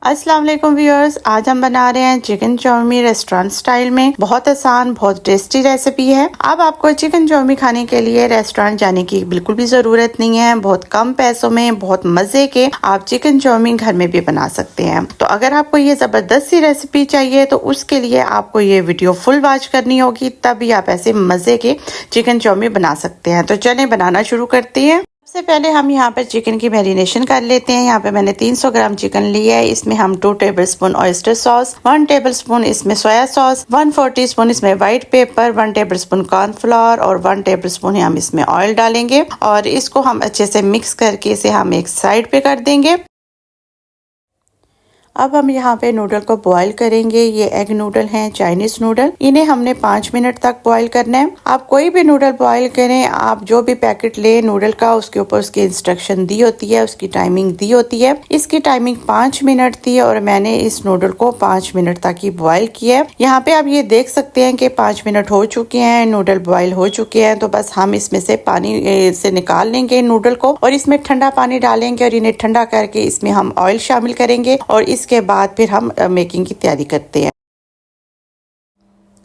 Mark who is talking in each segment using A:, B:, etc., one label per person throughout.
A: अस्सलाम वालेकुम व्यूअर्स, आज हम बना रहे हैं चिकन चौमी रेस्टोरेंट स्टाइल में। बहुत आसान, बहुत टेस्टी रेसिपी है। अब आपको चिकन चौमी खाने के लिए रेस्टोरेंट जाने की बिल्कुल भी जरूरत नहीं है। बहुत कम पैसों में बहुत मजे के आप चिकन चौमी घर में भी बना सकते हैं। तो अगर आपको ये जबरदस्त सी रेसिपी चाहिए तो उसके लिए आपको ये वीडियो फुल वॉच करनी होगी, तभी आप ऐसे मजे के चिकन चौमी बना सकते हैं। तो चलें बनाना शुरू करते हैं। सबसे पहले हम यहाँ पर चिकन की मैरिनेशन कर लेते हैं। यहाँ पे मैंने 300 ग्राम चिकन लिया है। इसमें हम 2 टेबलस्पून ऑयस्टर सॉस, 1 टेबलस्पून इसमें सोया सॉस, 1/4 टीस्पून इसमें व्हाइट पेपर, 1 टेबलस्पून कॉर्नफ्लोर और 1 टेबलस्पून हम इसमें ऑयल डालेंगे और इसको हम अच्छे से मिक्स करके इसे हम एक साइड पे कर देंगे। अब हम यहाँ पे नूडल को बॉईल करेंगे। ये एग नूडल हैं, चाइनीज नूडल। इन्हें हमने 5 मिनट तक बॉईल करना है। आप कोई भी नूडल बॉईल करें, आप जो भी पैकेट ले नूडल का, उसके ऊपर उसकी इंस्ट्रक्शन दी होती है, उसकी टाइमिंग दी होती है। इसकी टाइमिंग 5 मिनट थी और मैंने इस नूडल को 5 मिनट तक ही बॉईल किया है। यहाँ पे आप ये देख सकते हैं कि 5 मिनट हो चुके हैं, नूडल बॉईल हो चुके हैं। तो बस हम इसमें से पानी से निकाल लेंगे नूडल को और इसमें ठंडा पानी डालेंगे और इन्हें ठंडा करके इसमें हम ऑयल शामिल करेंगे और इसके बाद फिर हम मेकिंग की तैयारी करते हैं।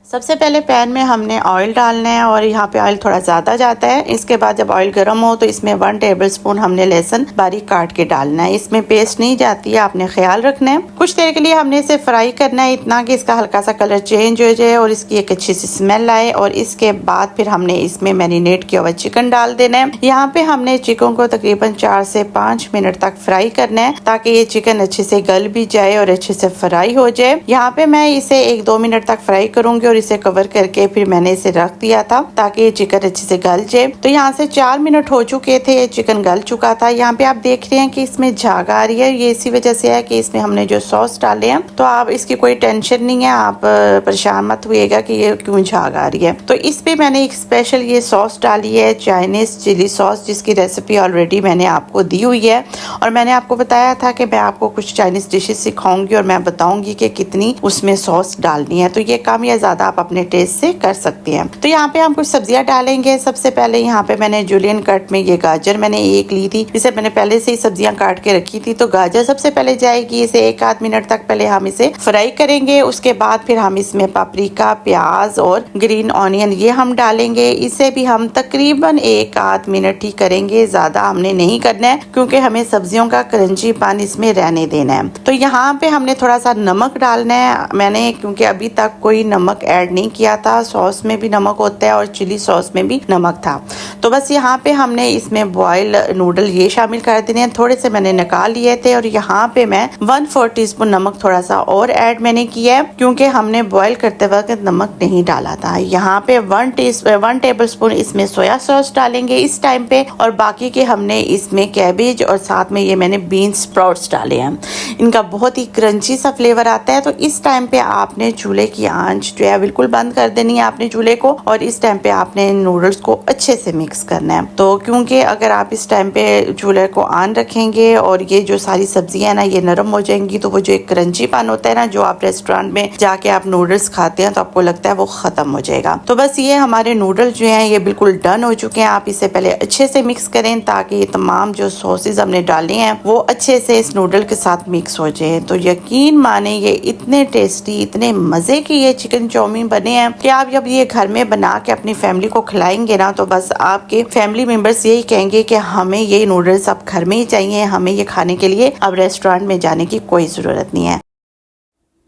A: सबसे पहले पैन में हमने ऑयल डालना है और यहाँ पे ऑयल थोड़ा ज़्यादा जाता है। इसके बाद जब ऑयल गर्म हो तो इसमें 1 टेबलस्पून हमने लहसुन बारीक काट के डालना है। इसमें पेस्ट नहीं जाती है, आपने ख्याल रखना है। कुछ देर के लिए हमने इसे फ्राई करना है, इतना कि इसका हल्का सा कलर चेंज हो जाए और इसकी एक अच्छी सी स्मेल आए। और इसके बाद फिर हमने इसमें मैरिनेट किया हुआ चिकन डाल देना है। यहाँ पे हमने चिकन को तकरीबन 4 से 5 मिनट तक फ्राई करना है ताकि ये चिकन अच्छे से गल भी जाए और अच्छे से फ्राई हो जाए। यहाँ पे मैं इसे 1-2 मिनट तक फ्राई करूंगी और इसे कवर करके फिर मैंने इसे रख दिया था ताकि ये चिकन अच्छे से गल जाए। तो यहाँ से 4 मिनट हो चुके थे, ये चिकन गल चुका था। यहाँ पे आप देख रहे हैं कि इसमें झाग आ रही है। ये इसी वजह से है कि इसमें हमने जो सॉस डाले हैं। तो आप इसकी कोई टेंशन नहीं है, आप परेशान मत हुइएगा कि ये क्यों झाग आ रही है। तो इस पे मैंने एक स्पेशल ये सॉस डाली है, चाइनीज चिली सॉस, जिसकी रेसिपी ऑलरेडी मैंने आपको दी हुई है और मैंने आपको बताया था कि मैं आपको कुछ चाइनीज डिशेज सिखाऊंगी और मैं बताऊंगी कि कितनी उसमें सॉस डालनी है। तो ये कम या ज्यादा आप अपने टेस्ट से कर सकते हैं। तो यहाँ पे हम कुछ सब्जियां डालेंगे। सबसे पहले यहाँ पे मैंने जूलियन कट में ये गाजर मैंने एक ली थी, इसे मैंने पहले से ही सब्जियां काट के रखी थी। तो गाजर सबसे पहले जाएगी, इसे 1-8 मिनट तक पहले हम इसे फ्राई करेंगे। उसके बाद फिर हम इसमें पापरिका, प्याज और ग्रीन ऑनियन ये हम डालेंगे। इसे भी हम तकरीबन 1-8 मिनट ही करेंगे, ज्यादा हमने नहीं करना है क्योंकि हमें सब्जियों का क्रंचीपन इसमें रहने देना है। तो यहाँ पे हमने थोड़ा सा नमक डालना है मैंने, क्योंकि अभी तक कोई नमक ऐड नहीं किया था। सॉस में भी नमक होता है और चिली सॉस में भी नमक था। तो बस यहाँ पे हमने इसमें बॉयल नूडल ये शामिल कर देने हैं। थोड़े से मैंने निकाल लिए थे और यहाँ पे मैं 1/4 टीस्पून नमक थोड़ा सा और ऐड मैंने किया है क्योंकि हमने बॉयल करते वक्त नमक नहीं डाला था। यहाँ पे 1 टेबलस्पून इसमें सोया सॉस डालेंगे इस टाइम पे और बाकी के हमने इसमें कैबेज और साथ में ये मैंने बीन्स स्प्राउट्स डाले हैं। इनका बहुत ही क्रंची सा फ्लेवर आता है। तो इस टाइम पे आपने चूल्हे की आंच जो है बिल्कुल बंद कर देनी है आपने चूल्हे को और इस टाइम पे आपने नूडल्स को अच्छे से मिक्स करना है। तो क्योंकि अगर आप इस टाइम पे चूल्हे को ऑन रखेंगे और ये जो सारी सब्जियां ना ये नरम हो जाएंगी तो वो जो एक क्रंचीपन होता है ना, जो आप रेस्टोरेंट में जाके आप नूडल्स खाते हैं तो आपको लगता है वो खत्म हो जाएगा। तो बस ये हमारे नूडल्स जो हैं ये बिल्कुल डन हो चुके हैं। आप इसे पहले अच्छे से मिक्स करें ताकि ये तमाम जो सॉसेज हमने डाले हैं वो अच्छे से इस नूडल के साथ मिक्स हो जाए। तो यकीन माने ये इतने टेस्टी, इतने मजे की ये चिकन चाउमीन बने हैं कि आप जब ये घर में बना के अपनी फैमिली को खिलाएंगे ना तो बस आपके फैमिली मेंबर्स यही कहेंगे कि हमें ये नूडल्स अब घर में ही चाहिए, हमें ये खाने के लिए अब रेस्टोरेंट में जाने की कोई ज़रूरत नहीं है।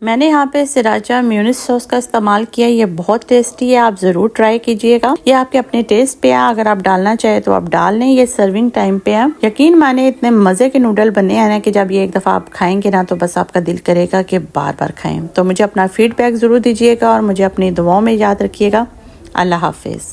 A: मैंने यहाँ पे सिराचा म्यूनिस सॉस का इस्तेमाल किया, ये बहुत टेस्टी है, आप ज़रूर ट्राई कीजिएगा। ये आपके अपने टेस्ट पे है, अगर आप डालना चाहे तो आप डाल लें। ये सर्विंग टाइम पे है। यकीन माने इतने मज़े के नूडल बने हैं ना कि जब ये एक दफ़ा आप खाएंगे ना तो बस आपका दिल करेगा कि बार बार खाएं। तो मुझे अपना फीडबैक ज़रूर दीजिएगा और मुझे अपनी दुआओं में याद रखिएगा। अल्लाह हाफिज़।